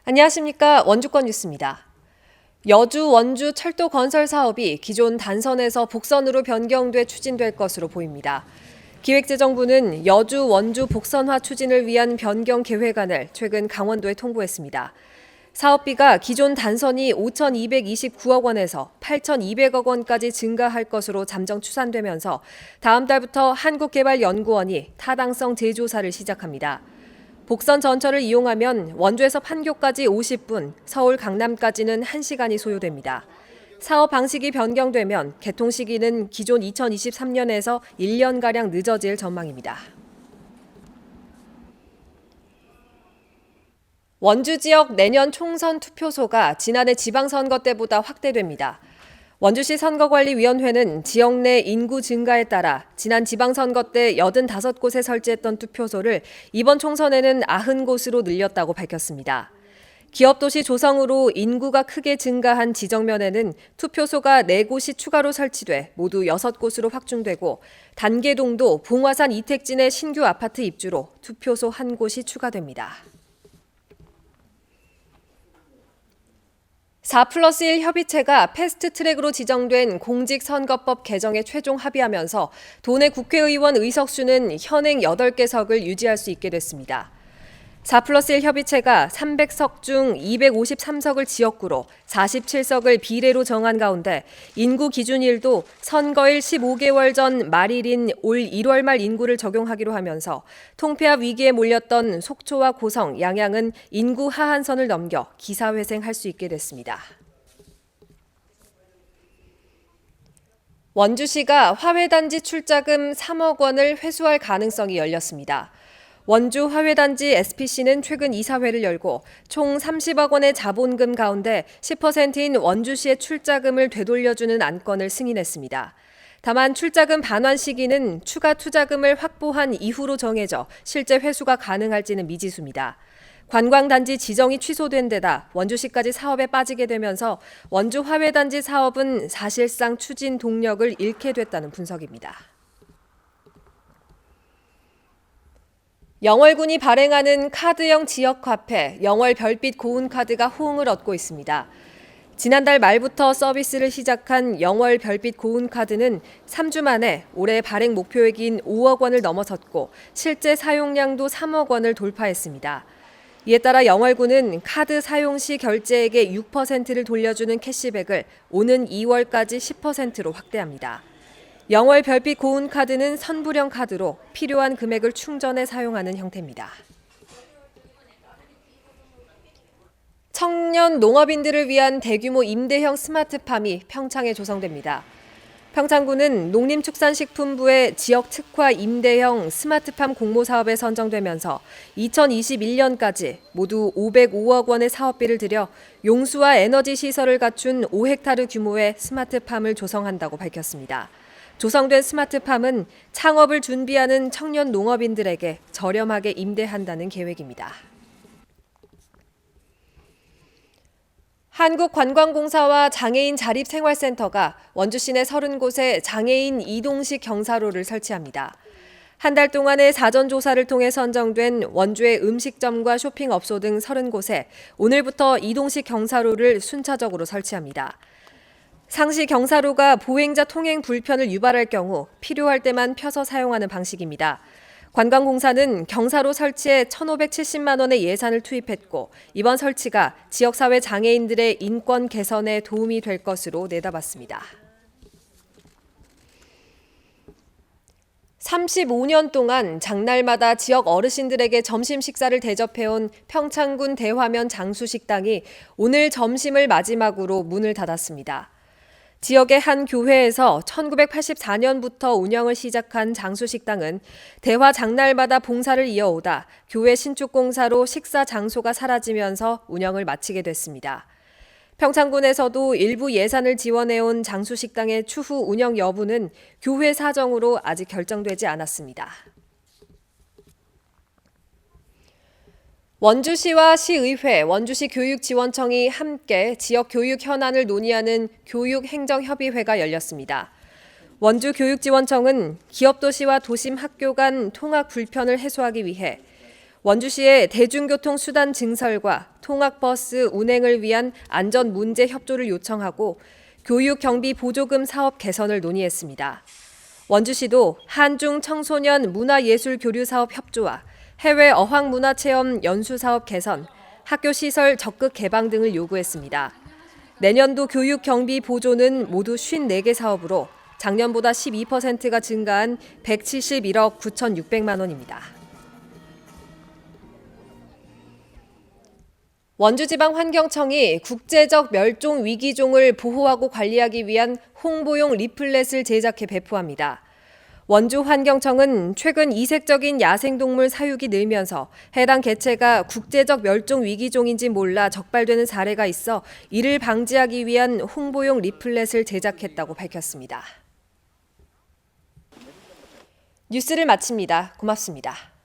안녕하십니까. 원주권 뉴스입니다. 여주 원주 철도 건설 사업이 기존 단선에서 복선으로 변경돼 추진될 것으로 보입니다. 기획재정부는 여주 원주 복선화 추진을 위한 변경 계획안을 최근 강원도에 통보했습니다. 사업비가 기존 단선이 5,229억 원에서 8,200억 원까지 증가할 것으로 잠정 추산되면서 다음 달부터 한국개발연구원이 타당성 재조사를 시작합니다. 복선 전철을 이용하면 원주에서 판교까지 50분, 서울 강남까지는 1시간이 소요됩니다. 사업 방식이 변경되면 개통 시기는 기존 2023년에서 1년가량 늦어질 전망입니다. 원주 지역 내년 총선 투표소가 지난해 지방선거 때보다 확대됩니다. 원주시 선거관리위원회는 지역 내 인구 증가에 따라 지난 지방선거 때 85곳에 설치했던 투표소를 이번 총선에는 90곳으로 늘렸다고 밝혔습니다. 기업도시 조성으로 인구가 크게 증가한 지정면에는 투표소가 4곳이 추가로 설치돼 모두 6곳으로 확충되고 단계동도 봉화산 이택진의 신규 아파트 입주로 투표소 1곳이 추가됩니다. 4+1 협의체가 패스트트랙으로 지정된 공직선거법 개정에 최종 합의하면서 도내 국회의원 의석수는 현행 8개석을 유지할 수 있게 됐습니다. 4+1 협의체가 300석 중 253석을 지역구로 47석을 비례로 정한 가운데 인구 기준일도 선거일 15개월 전 말일인 올 1월 말 인구를 적용하기로 하면서 통폐합 위기에 몰렸던 속초와 고성, 양양은 인구 하한선을 넘겨 기사회생할 수 있게 됐습니다. 원주시가 화훼단지 출자금 3억 원을 회수할 가능성이 열렸습니다. 원주 화훼단지 SPC는 최근 이사회를 열고 총 30억 원의 자본금 가운데 10%인 원주시의 출자금을 되돌려주는 안건을 승인했습니다. 다만 출자금 반환 시기는 추가 투자금을 확보한 이후로 정해져 실제 회수가 가능할지는 미지수입니다. 관광단지 지정이 취소된 데다 원주시까지 사업에 빠지게 되면서 원주 화훼단지 사업은 사실상 추진 동력을 잃게 됐다는 분석입니다. 영월군이 발행하는 카드형 지역화폐 영월 별빛 고운카드가 호응을 얻고 있습니다. 지난달 말부터 서비스를 시작한 영월 별빛 고운카드는 3주 만에 올해 발행 목표액인 5억 원을 넘어섰고 실제 사용량도 3억 원을 돌파했습니다. 이에 따라 영월군은 카드 사용 시 결제액의 6%를 돌려주는 캐시백을 오는 2월까지 10%로 확대합니다. 영월 별빛 고운카드는 선불형 카드로 필요한 금액을 충전해 사용하는 형태입니다. 청년 농업인들을 위한 대규모 임대형 스마트팜이 평창에 조성됩니다. 평창군은 농림축산식품부의 지역 특화 임대형 스마트팜 공모 사업에 선정되면서 2021년까지 모두 505억 원의 사업비를 들여 용수와 에너지 시설을 갖춘 5헥타르 규모의 스마트팜을 조성한다고 밝혔습니다. 조성된 스마트팜은 창업을 준비하는 청년 농업인들에게 저렴하게 임대한다는 계획입니다. 한국관광공사와 장애인 자립생활센터가 원주 시내 30곳에 장애인 이동식 경사로를 설치합니다. 한 달 동안의 사전조사를 통해 선정된 원주의 음식점과 쇼핑업소 등 30곳에 오늘부터 이동식 경사로를 순차적으로 설치합니다. 상시 경사로가 보행자 통행 불편을 유발할 경우 필요할 때만 펴서 사용하는 방식입니다. 관광공사는 경사로 설치에 1,570만 원의 예산을 투입했고 이번 설치가 지역사회 장애인들의 인권 개선에 도움이 될 것으로 내다봤습니다. 35년 동안 장날마다 지역 어르신들에게 점심 식사를 대접해온 평창군 대화면 장수식당이 오늘 점심을 마지막으로 문을 닫았습니다. 지역의 한 교회에서 1984년부터 운영을 시작한 장수식당은 대화 장날마다 봉사를 이어오다 교회 신축 공사로 식사 장소가 사라지면서 운영을 마치게 됐습니다. 평창군에서도 일부 예산을 지원해온 장수식당의 추후 운영 여부는 교회 사정으로 아직 결정되지 않았습니다. 원주시와 시의회, 원주시 교육지원청이 함께 지역 교육 현안을 논의하는 교육행정협의회가 열렸습니다. 원주 교육지원청은 기업도시와 도심 학교 간 통학 불편을 해소하기 위해 원주시의 대중교통 수단 증설과 통학버스 운행을 위한 안전 문제 협조를 요청하고 교육 경비 보조금 사업 개선을 논의했습니다. 원주시도 한중 청소년 문화예술 교류 사업 협조와 해외 어학 문화 체험 연수 사업 개선, 학교 시설 적극 개방 등을 요구했습니다. 내년도 교육 경비 보조는 모두 54개 사업으로 작년보다 12%가 증가한 171억 9,600만 원입니다. 원주지방환경청이 국제적 멸종 위기종을 보호하고 관리하기 위한 홍보용 리플렛을 제작해 배포합니다. 원주환경청은 최근 이색적인 야생동물 사육이 늘면서 해당 개체가 국제적 멸종 위기종인지 몰라 적발되는 사례가 있어 이를 방지하기 위한 홍보용 리플렛을 제작했다고 밝혔습니다. 뉴스를 마칩니다. 고맙습니다.